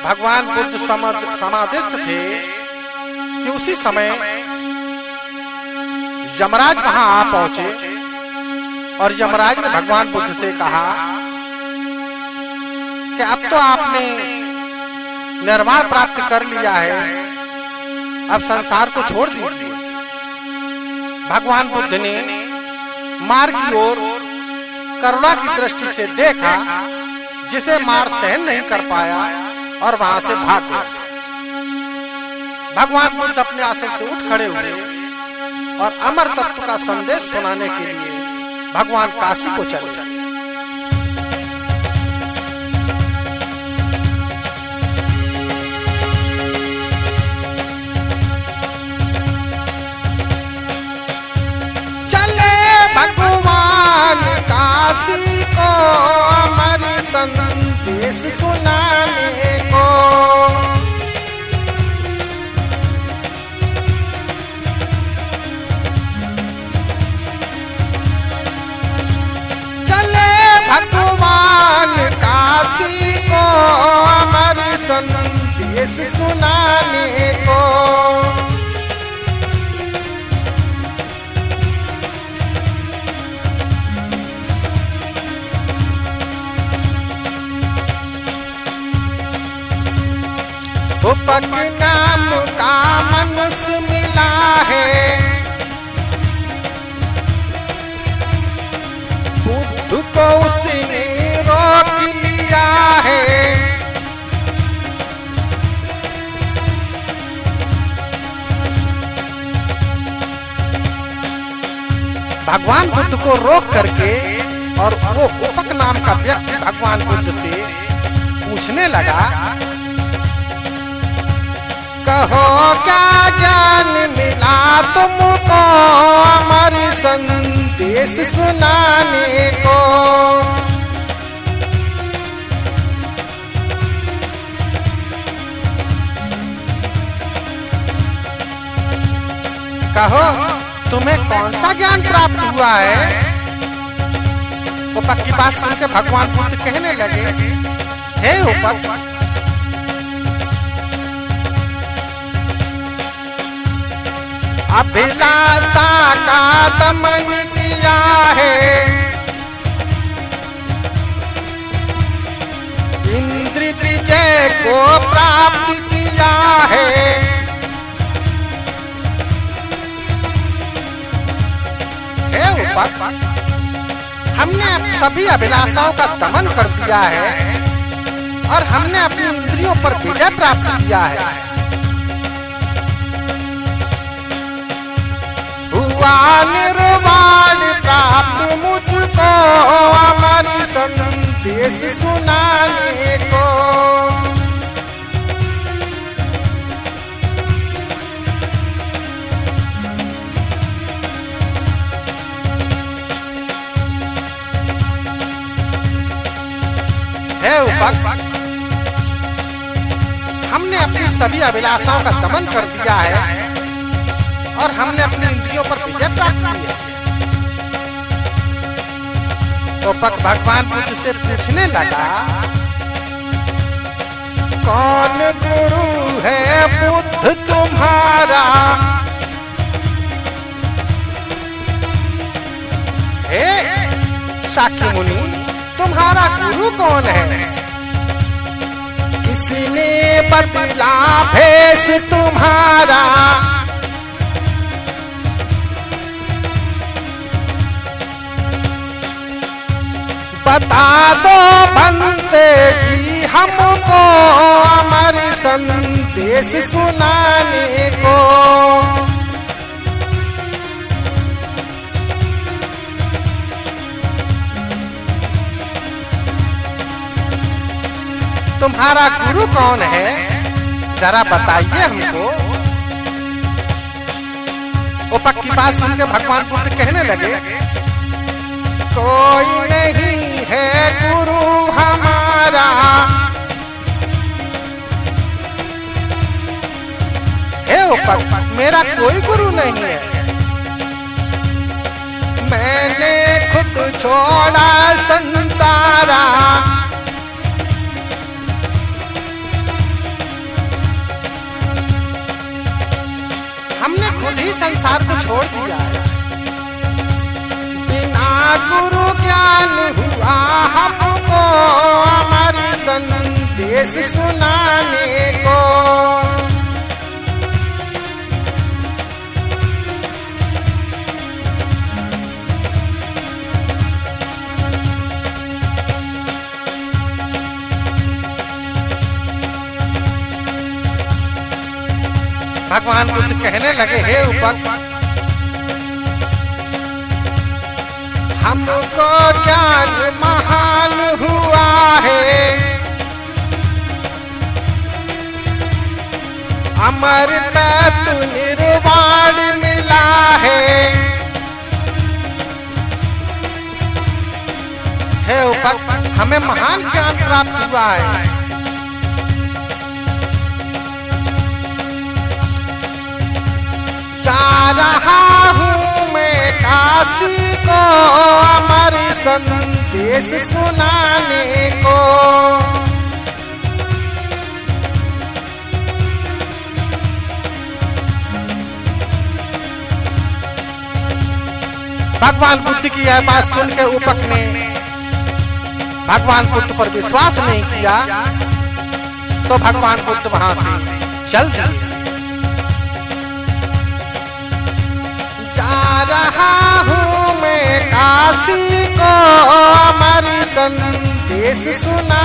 भगवान बुद्ध समाधिस्थ थे कि उसी समय यमराज वहां आ पहुंचे और यमराज ने भगवान बुद्ध से कहा कि अब तो आपने निर्वाण प्राप्त कर लिया है, अब संसार को छोड़ दीजिए। भगवान बुद्ध ने मार की ओर करुणा की दृष्टि से देखा, जिसे मार सहन नहीं कर पाया और वहां से भाग गया। भगवान बुद्ध अपने आसन से उठ खड़े हुए और अमर तत्व का संदेश सुनाने के लिए भगवान काशी को चले। भगवान काशी को अमर संदेश सुनाने को। चले भगवान काशी को अमर संदेश सुनाने को। उपक नाम का मनुष्य मिला है, बुद्ध को उसने रोक लिया है। भगवान बुद्ध को रोक करके और वो उपक नाम का व्यक्ति भगवान बुद्ध से पूछने लगा, कहो क्या ज्ञान मिला तुमको अमर संदेश सुनाने को। कहो तुम्हें कौन सा ज्ञान प्राप्त हुआ है। उपक की बात सुनकर भगवान बुद्ध कहने लगे, हे उपक, अभिलाषा का दमन किया है, इंद्र विजय को प्राप्त किया है। हे उपक, हमने सभी अभिलाषाओं का दमन कर दिया है और हमने अपनी इंद्रियों पर विजय प्राप्त किया है। हुआ निर्वाण प्राप्त मुझको अमर संदेश सुनाने को। हे उपक, हमने अपनी सभी अभिलाषाओं का दमन कर दिया है और हमने अपनी इंद्रियों पर विजय प्राप्त की है। तो भगवान बुद्ध से पूछने लगा, कौन गुरु है बुद्ध तुम्हारा। हे शाक्य मुनि, तुम्हारा गुरु कौन है। किसने बदला भेष तुम्हारा। बता दो बनते जी हमको अमर संदेश सुनाने को। तुम्हारा गुरु कौन है, जरा बताइए हमको। उपक की बात सुनकर भगवान बुद्ध कहने लगे, कोई नहीं है गुरु हमारा। हे उपक, मेरा कोई गुरु नहीं है। मैंने खुद छोड़ा संसारा। छोड़ दिया है। बिना गुरु ज्ञान हुआ हमको अमर संदेश सुनाने को। भगवान बुद्ध कहने लगे, हे उपक, हमको ज्ञान महान हुआ है, अमर तत्व निर्वाण मिला है। हे उपक, हमें महान ज्ञान प्राप्त हुआ है। जा रहा हूँ मैं काशी को अमर संदेश सुनाने को। भगवान बुद्ध की यह बात सुन के उपक ने भगवान बुद्ध पर विश्वास नहीं किया, तो भगवान बुद्ध वहां से चल दिए। जा रहा हूँ मैं काशी को अमर संदेश सुना